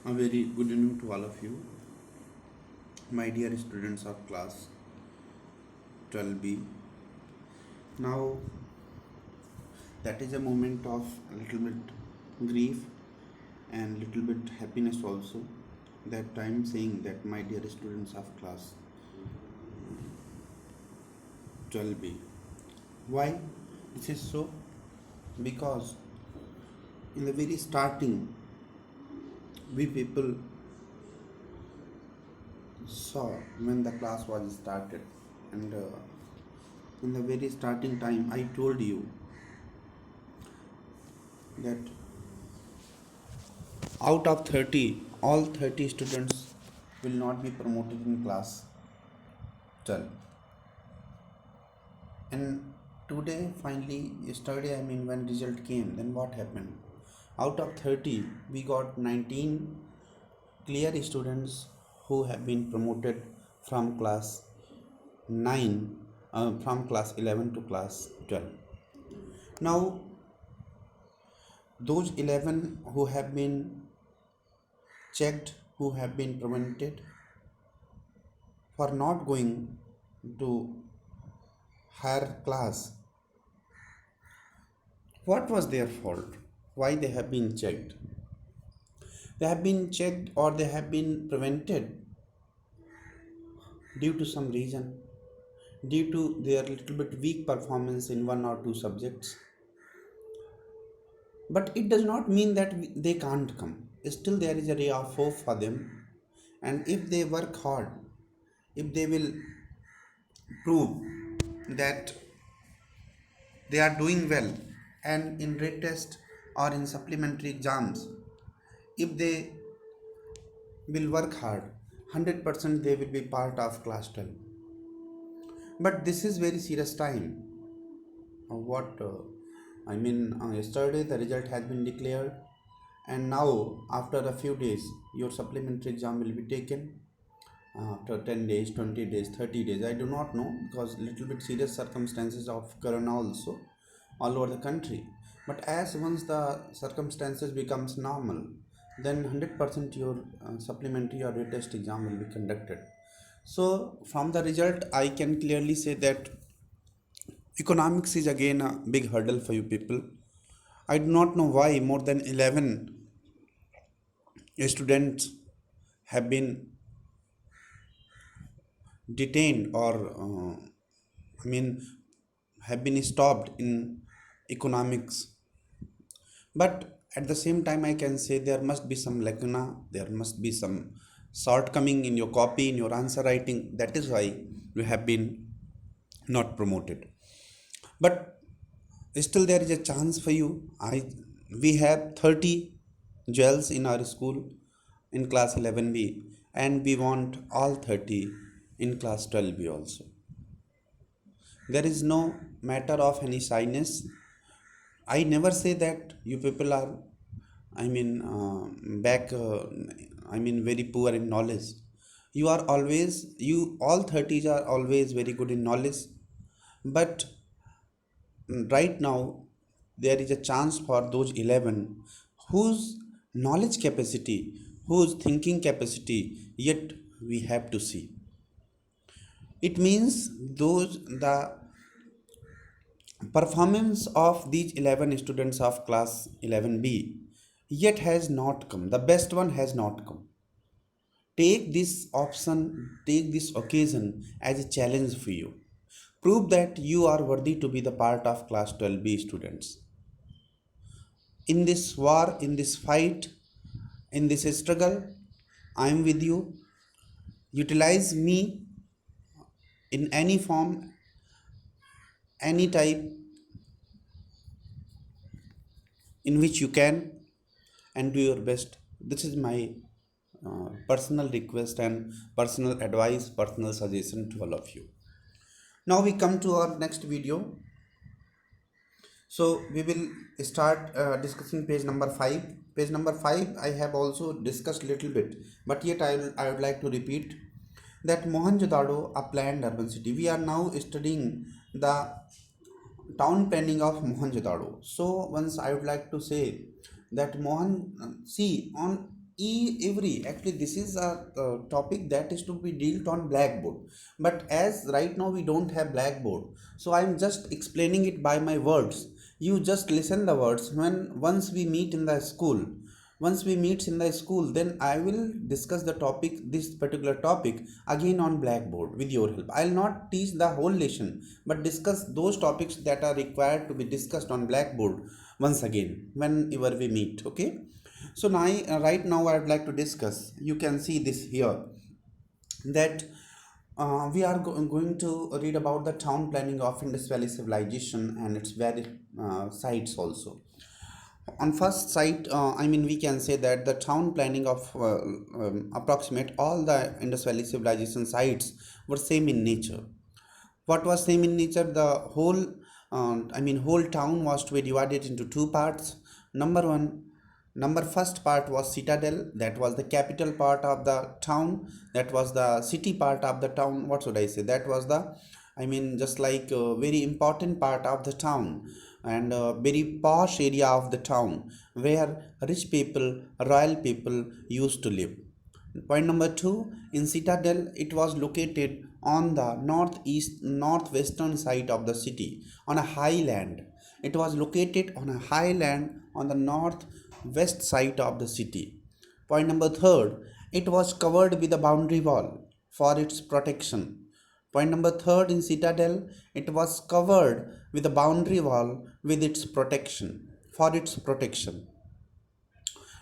A very good evening to all of you, my dear students of class 12B. Now, that is a moment of a little bit grief and little bit happiness also. That I am saying that my dear students of class 12B. Why this is so? Because in the very starting, we people saw when the class was started, and in the very starting time, I told you that out of 30, all 30 students will not be promoted in class 12. And today, finally, yesterday, when result came, then what happened? Out of 30, we got 19 clear students who have been promoted from class 9, from class 11 to class 12. Now, those 11 who have been checked, who have been prevented for not going to higher class, what was their fault? Why they have been checked? They have been checked or they have been prevented due to some reason, due to their little bit weak performance in one or two subjects. But it does not mean that they can't come. Still, there is a ray of hope for them. And if they work hard, if they will prove that they are doing well, and in retest or in supplementary exams, if they will work hard, 100% they will be part of class 12. But this is very serious time. What yesterday the result has been declared, and now after a few days your supplementary exam will be taken. After 10 days, 20 days, 30 days, I do not know, because little bit serious circumstances of corona also all over the country. But as once the circumstances becomes normal, then 100% your supplementary or retest exam will be conducted. So from the result I can clearly say that economics is again a big hurdle for you people. I do not know why more than 11 students have been detained or I mean have been stopped in economics. But at the same time, I can say there must be some lacuna, there must be some shortcoming in your copy, in your answer writing. That is why you have been not promoted. But still, there is a chance for you. We have 30 gels in our school in class 11B, and we want all 30 in class 12B also. There is no matter of any shyness. I never say that you people are, I mean, back, very poor in knowledge. You are always, you all 30s are always very good in knowledge. But right now, there is a chance for those 11 whose knowledge capacity, whose thinking capacity, yet we have to see. It means the performance of these 11 students of class 11B yet has not come. The best one has not come. Take this option, take this occasion as a challenge for you. Prove that you are worthy to be the part of class 12B students. In this war, in this fight, in this struggle, I am with you. Utilize me in any form, any type in which you can, and do your best. This is my personal request and personal advice, personal suggestion to all of you. Now we come to our next video. So we will start discussing page number 5. Page number 5 I have also discussed little bit, but yet I would like to repeat that Mohenjo-daro, a planned urban city. We are now studying the town planning of Mohenjo-daro. So once I would like to say that see on every actually this is a, topic that is to be dealt on blackboard, but as right now we don't have blackboard, so I'm just explaining it by my words. You just listen the words. When once we meet in the school, once we meet in the school, then I will discuss the topic, this particular topic, again on blackboard with your help. I'll not teach the whole lesson, but discuss those topics that are required to be discussed on blackboard once again whenever we meet. Okay, so now right now I'd like to discuss, you can see this here, that we are going to read about the town planning of Indus Valley civilization and its various sites also. On first site, we can say that the town planning of approximate all the Indus Valley civilization sites were same in nature. What was same in nature? The whole town was to be divided into two parts. Number one, number first part was citadel, that was the capital part of the town, that was the city part of the town. What should I say, that was the, just like a very important part of the town, and a very posh area of the town where rich people, royal people used to live. Point number two, in Citadel, it was located on the northeast northwestern side of the city on a highland. It was located on a highland on the northwest side of the city. Point number third, it was covered with a boundary wall for its protection. Point number third, in Citadel, it was covered with a boundary wall with its protection, for its protection.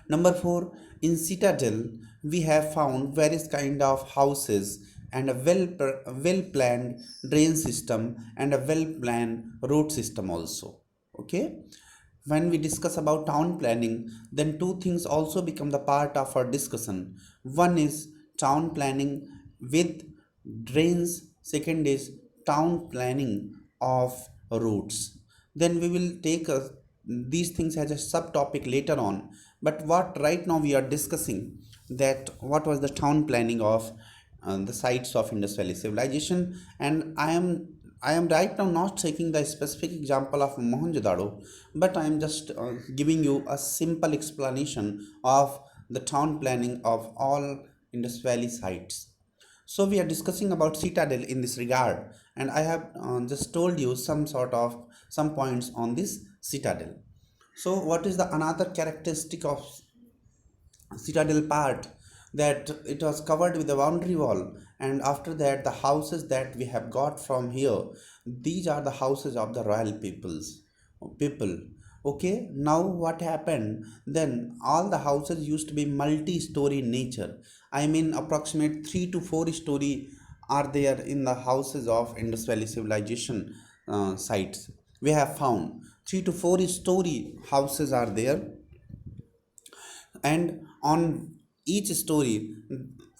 Number 4, in Citadel, we have found various kind of houses and a well planned drain system and a well planned road system also. Okay, when we discuss about town planning, then two things also become the part of our discussion. One is town planning with drains, second is town planning of roads. Then we will take these things as a subtopic later on, but what right now we are discussing, that what was the town planning of the sites of Indus Valley civilization. And I am right now not taking the specific example of Mohenjo-daro, but I am just giving you a simple explanation of the town planning of all Indus Valley sites. So we are discussing about citadel in this regard, and I have just told you some points on this citadel. So what is the another characteristic of citadel part? That it was covered with a boundary wall, and after that the houses that we have got from here, these are the houses of the royal people. Okay, now what happened then, all the houses used to be multi-story in nature. Approximate 3 to 4 story are there in the houses of Indus Valley civilization sites. We have found 3 to 4 story houses are there, and on each story,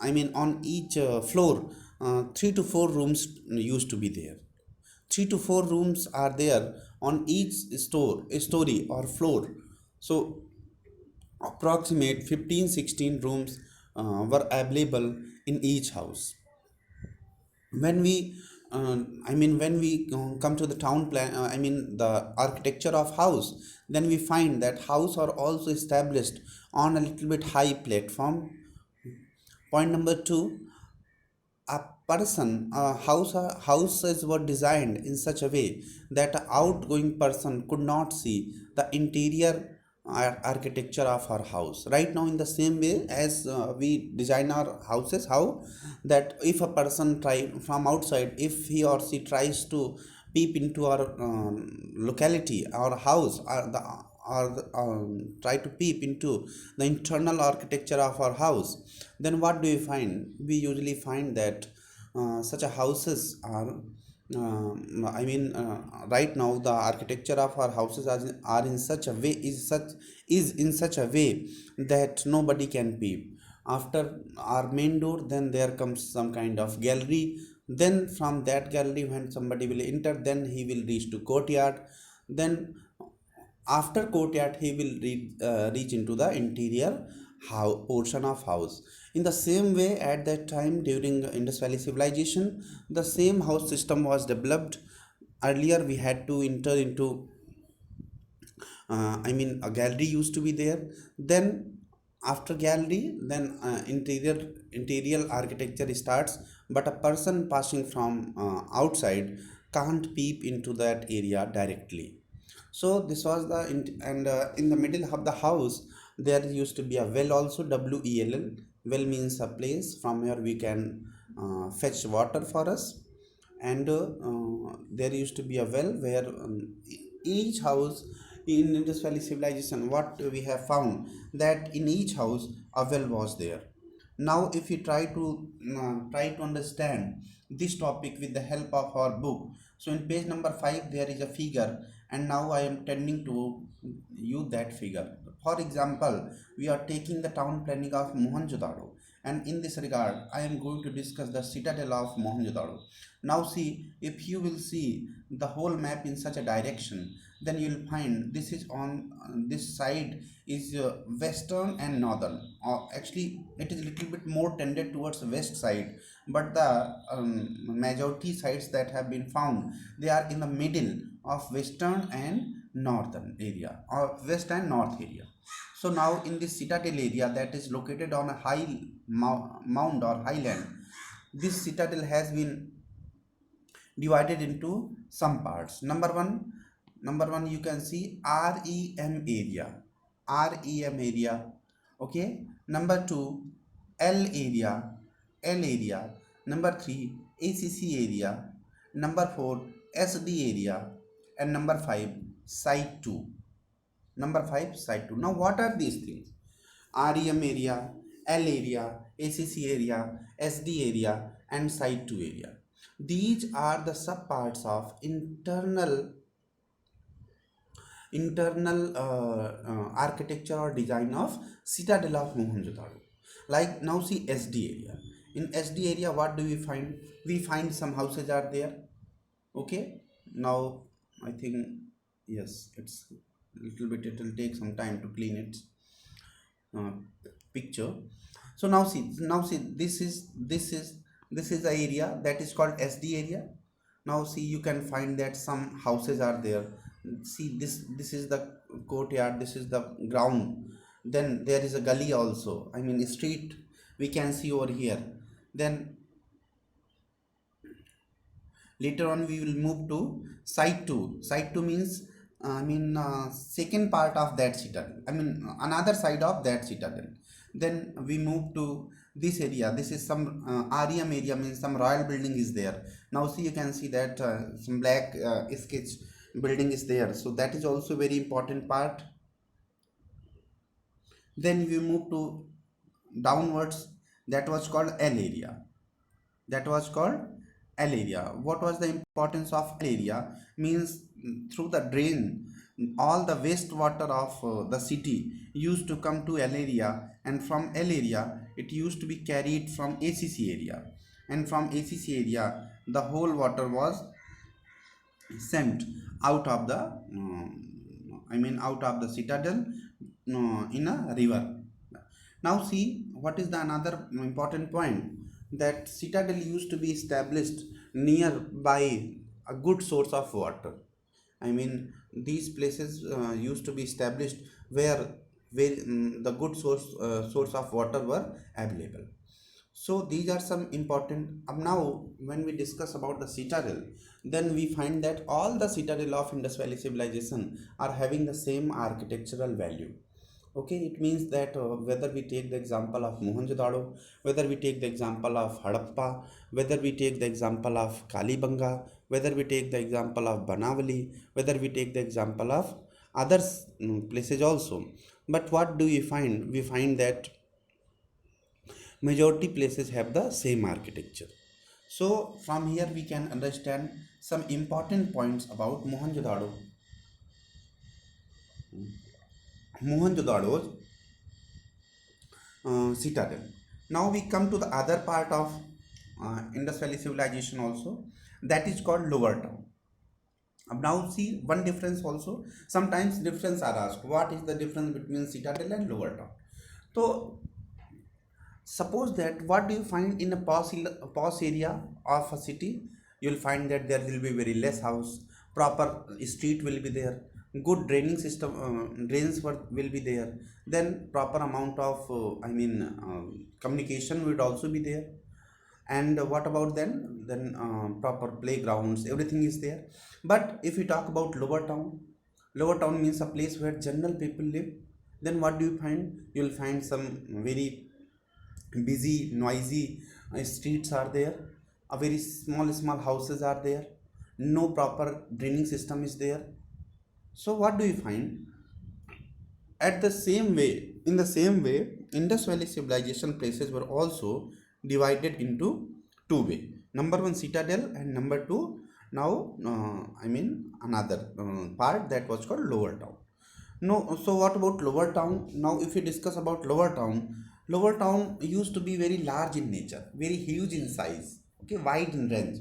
on each floor, 3 to 4 rooms used to be there. 3 to 4 rooms are there on each story or floor. So approximate 15 16 rooms were available in each house. When we when we come to the town plan, the architecture of house, then we find that house are also established on a little bit high platform. Point number 2, a houses were designed in such a way that an outgoing person could not see the interior architecture of our house. Right now, in the same way as we design our houses, how that if a person try from outside, if he or she tries to peep into our locality, our house, or try to peep into the internal architecture of our house, then what do we find? We usually find that such a houses are right now the architecture of our houses are in such a way, is in such a way that nobody can peep. After our main door, then there comes some kind of gallery. Then from that gallery, when somebody will enter, then he will reach to courtyard. Then after courtyard, he will reach into the interior portion of house. In the same way, at that time during Indus Valley civilization, the same house system was developed. Earlier, we had to enter into, a gallery used to be there. Then After gallery, then interior architecture starts, but a person passing from outside can't peep into that area directly. So this was the and in the middle of the house there used to be a well also, well. Well means a place from where we can fetch water for us. And there used to be a well where each house in Indus Valley civilization, what we have found, that in each house a well was there. Now if you try to understand this topic with the help of our book, so in page number 5 there is a figure, and now I am tending to use that figure. For example, we are taking the town planning of Mohenjo-daro, and in this regard I am going to discuss the citadel of Mohenjo-daro. Now see, if you will see the whole map in such a direction, then you will find this is on this side is western and northern. Or actually, it is a little bit more tended towards west side, but the majority sites that have been found, they are in the middle of western and northern area, or west and north area. So now in this citadel area that is located on a high mound or highland, this citadel has been divided into some parts. Number one you can see REM area, REM area. Okay. Number two, L area, L area. Number three, ACC area. Number four, SD area. And number five, site 2. Number 5, site 2. Now what are these things? REM area, L area, ACC area, SD area, and site 2 area. These are the subparts of internal architecture or design of citadel of Mohenjo-daro. Like now see SD area. In SD area, what do we find? We find some houses are there. Okay. Now I think yes, it's a little bit. It will take some time to clean it uh, picture. So now see this is the area that is called SD area. Now see, you can find that some houses are there. See, this is the courtyard, this is the ground. Then there is a gully also, I mean street, we can see over here. Then later on we will move to site 2. Site 2 means second part of that citadel, another side of that citadel. Then we move to this area. This is some REM area, means some royal building is there. Now see, you can see that some black sketch building is there, so that is also very important part. Then we move to downwards, that was called L area. That was called L area. What was the importance of L area? Means through the drain, all the wastewater of the city used to come to L area, and from L area it used to be carried from ACC area, and from ACC area the whole water was sent out of the out of the citadel in a river. Now see, what is the another important point, that citadel used to be established nearby a good source of water. I mean, these places used to be established where the good source of water were available. So these are some important. Now, when we discuss about the citadel, then we find that all the citadel of Indus Valley civilization are having the same architectural value. Okay, it means that whether we take the example of Mohenjo-daro, whether we take the example of Harappa, whether we take the example of Kalibanga, whether we take the example of Banavali, whether we take the example of other places also. But what do we find? We find that majority places have the same architecture. So from here we can understand some important points about Mohenjo-daro's citadel. Now we come to the other part of Indus Valley civilization also, that is called Lower Town. Now see one difference also. Sometimes difference are asked. What is the difference between citadel and Lower Town? So suppose that what do you find in a posh area of a city? You will find that there will be very less house, proper street will be there, good draining system, drains will be there, then proper amount of communication would also be there. And what about then proper playgrounds, everything is there. But if we talk about lower town, lower town means a place where general people live. Then what do you find? You'll find some very busy, noisy streets are there. A very small houses are there. No proper draining system is there. So what do you find? At the same way, in the same way, Indus Valley civilization places were also divided into two way. Number one, citadel, and number two, now another part that was called lower town. No, so what about lower town? Now, if we discuss about lower town used to be very large in nature, very huge in size, okay, wide in range.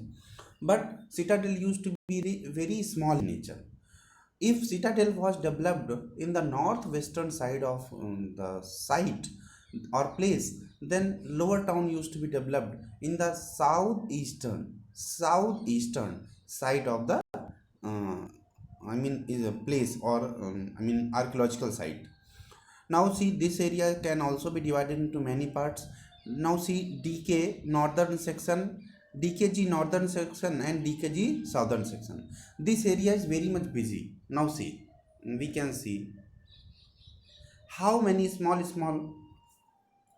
But citadel used to be very small in nature. If citadel was developed in the northwestern side of the site or place, then lower town used to be developed in the southeastern side of the uh, is a place or archaeological site. Now see, this area can also be divided into many parts. Now see, DKG northern section and DKG southern section. This area is very much busy. Now see, we can see how many small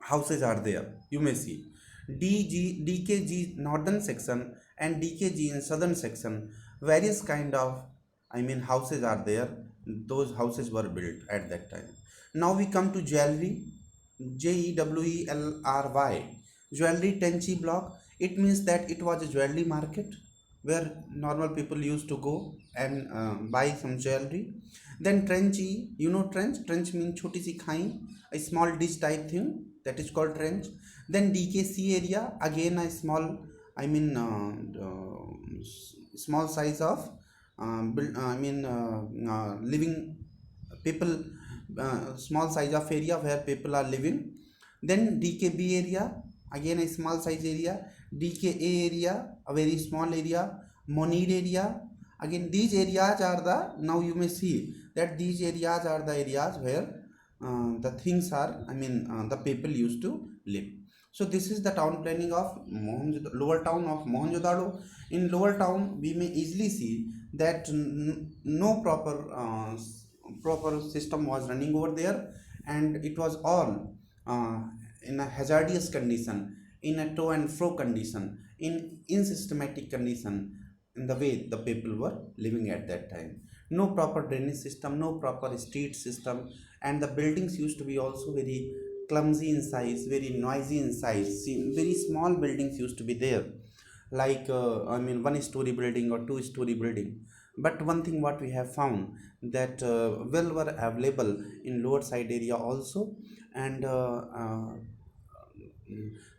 houses are there. You may see DKG northern section and DKG in southern section. Various kind of houses are there. Those houses were built at that time. Now we come to jewelry. Jewelry. Jewelry Tenchi block. It means that it was a jewelry market where normal people used to go and buy some jewelry. Then Trenchy, you know trench. Trench means choti si khai, a small dish type thing, that is called trench. Then DKC area, again a small, small size of living people, small size of area where people are living. Then DKB area, again a small size area. DKA area, a very small area. Monir area, again these areas are the, now you may see that these areas are the areas where the things are, the people used to live. So this is the town planning of lower town of Mohenjo-daro. In lower town, we may easily see that no proper system was running over there, and it was all in a hazardous condition, in a to and fro condition, in insystematic condition, in the way the people were living at that time. No proper drainage system, no proper street system, and the buildings used to be also very clumsy in size, very noisy in size. See, very small buildings used to be there, like one story building or two-story building. But one thing what we have found, that well were available in lower side area also. And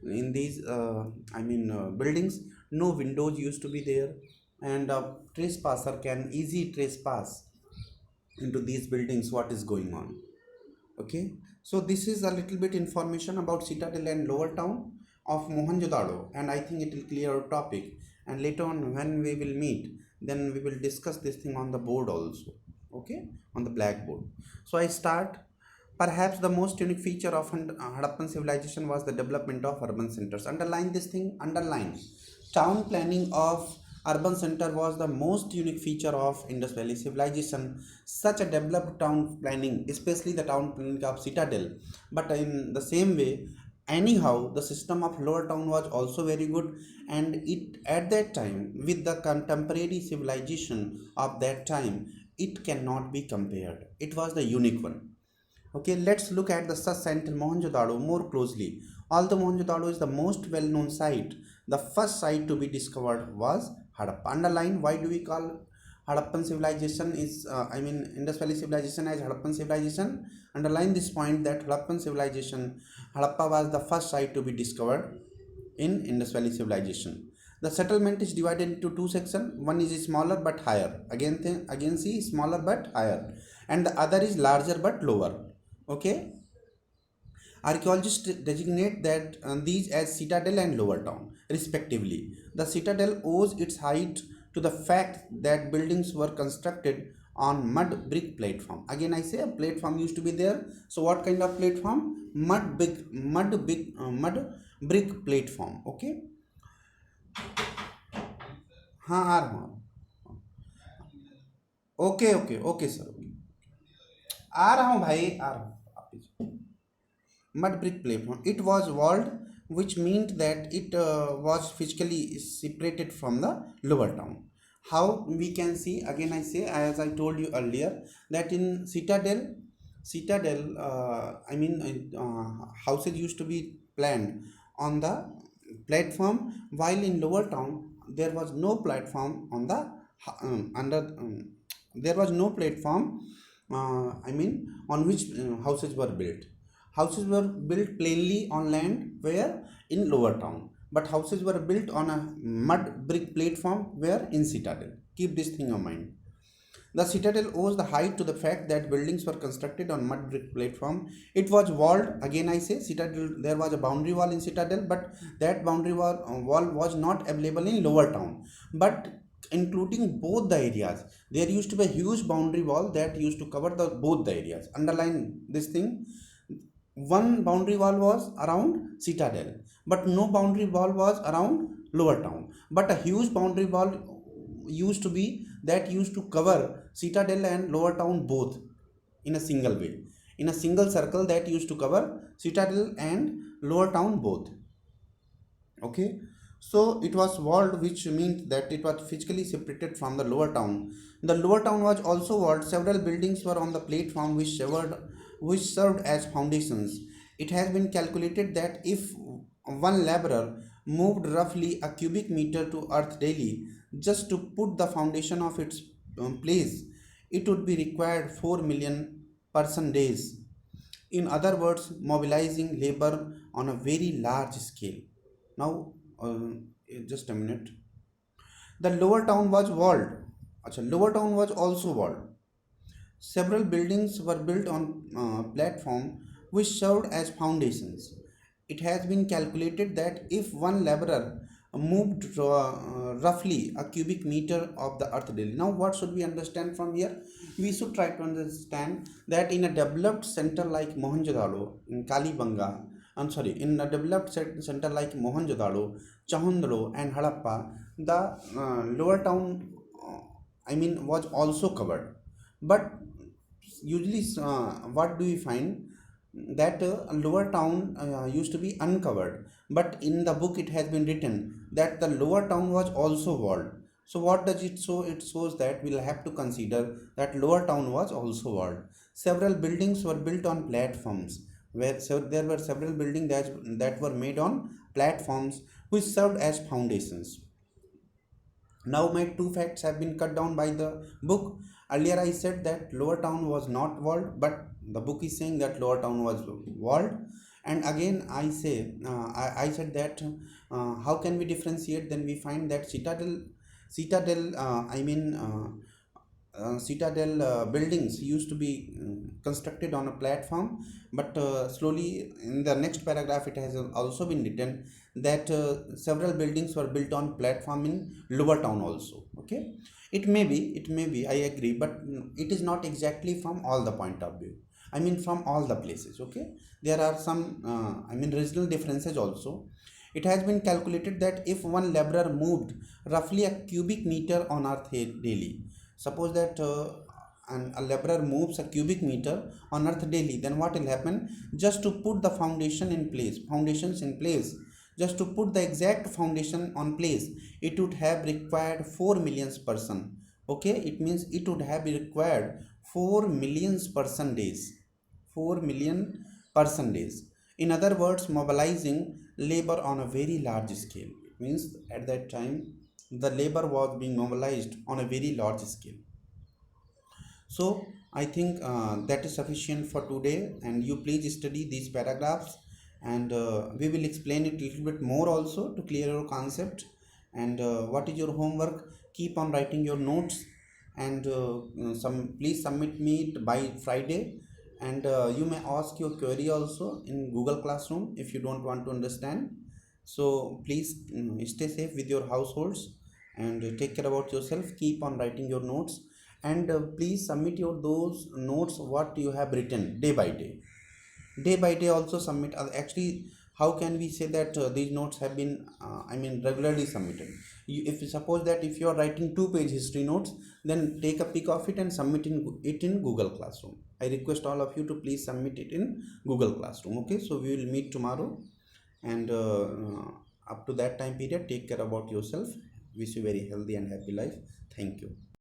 in these buildings, no windows used to be there, and a trespasser can easily trespass into these buildings what is going on. Okay, so this is a little bit information about citadel and lower town of Mohenjo-daro, and I think it will clear our topic. And later on when we will meet, then we will discuss this thing on the board also, okay, on the blackboard. So I start. Perhaps the most unique feature of Harappan civilization was the development of urban centers. Underline this thing, underline. Town planning of urban center was the most unique feature of Indus Valley civilization. Such a developed town planning, especially the town planning of citadel. But in the same way, anyhow, the system of lower town was also very good, and it at that time with the contemporary civilization of that time, it cannot be compared. It was the unique one. Okay, let's look at the such center Mohenjo-daro more closely. Although Mohenjo-daro is the most well-known site, the first site to be discovered was Harappa. Underline, why do we call Harappan civilization is Indus Valley civilization as Harappan civilization? Underline this point, that Harappan civilization, Harappa was the first site to be discovered in Indus Valley civilization. The settlement is divided into two sections. One is smaller but higher. Again see, smaller but higher, and the other is larger but lower. Okay, archaeologists designate that these as citadel and lower town respectively. The citadel owes its height to the fact that buildings were constructed on mud brick platform. Again, I say a platform used to be there. So what kind of platform? Mud brick platform. Okay. हाँ आ रहा हूँ. Okay okay okay sir, okay. आ रहा हूँ भाई, आ रहा हूँ. आप mud brick platform. It was walled, which meant that it was physically separated from the lower town. How we can see? Again, I say, as I told you earlier, that in Citadel, houses used to be planned on the platform, while in lower town there was no platform on the under. There was no platform. On which houses were built. Houses were built plainly on land where in lower town, but houses were built on a mud brick platform where in Citadel. Keep this thing in mind. The citadel owes the height to the fact that buildings were constructed on mud brick platform. It was walled. Again, I say citadel. There was a boundary wall in citadel, but that wall was not available in lower town. But including both the areas, there used to be a huge boundary wall that used to cover the both the areas. Underline this thing. One boundary wall was around citadel, but no boundary wall was around lower town. But a huge boundary wall used to be that used to cover citadel and lower town both in a single way, in a single circle that used to cover citadel and lower town both. Okay, so it was walled, which means that it was physically separated from the lower town. The lower town was also walled. Several buildings were on the platform which served as foundations. It has been calculated that if one laborer moved roughly a cubic meter to earth daily just to put the foundation of its place, it would be required 4 million person days. In other words, mobilizing labor on a very large scale. Now, just a minute. The lower town was walled. Acha, lower town was also walled. Several buildings were built on platform which served as foundations. It has been calculated that if one laborer moved roughly a cubic meter of the earth daily. Now, what should we understand from here? We should try to understand that in a developed center like Mohenjo-daro, in Kalibanga, I'm sorry, in a developed center like Mohenjo-daro, Chahundaro, and Harappa, the lower town, was also covered. But usually, what do we find? That lower town used to be uncovered, but in the book it has been written that the lower town was also walled. So what does it show? It shows that we'll have to consider that lower town was also walled. Several buildings were built on platforms, where so there were several buildings that were made on platforms which served as foundations. Now my two facts have been cut down by the book. Earlier I said that lower town was not walled, but the book is saying that lower town was walled. And again I said that how can we differentiate? Then we find that citadel citadel buildings used to be constructed on a platform, but slowly in the next paragraph it has also been written that several buildings were built on platform in lower town also. Okay, it may be, I agree, but it is not exactly from all the point of view. From all the places. Okay, there are some regional differences also. It has been calculated that if one laborer moved roughly a cubic meter on earth daily, suppose that a laborer moves a cubic meter on earth daily, then what will happen? Just to put the foundations in place, just to put the exact foundation on place, it would have required 4 million person. Okay, it means it would have required 4 million person days. 4 million person days. In other words, mobilizing labor on a very large scale. It means at that time the labor was being mobilized on a very large scale. So I think that is sufficient for today, and you please study these paragraphs, and we will explain it a little bit more also to clear your concept. And what is your homework? Keep on writing your notes, and some please submit me it by Friday. And you may ask your query also in Google Classroom if you don't want to understand. So please stay safe with your households, and take care about yourself. Keep on writing your notes, And please submit your those notes what you have written day by day. Day by day also submit. Actually, how can we say that these notes have been regularly submitted? If you suppose that if you are writing 2 page history notes, then take a pic of it and submit it in Google Classroom. I request all of you to please submit it in Google Classroom. Okay, so we will meet tomorrow, and up to that time period, take care about yourself. Wish you very healthy and happy life. Thank you.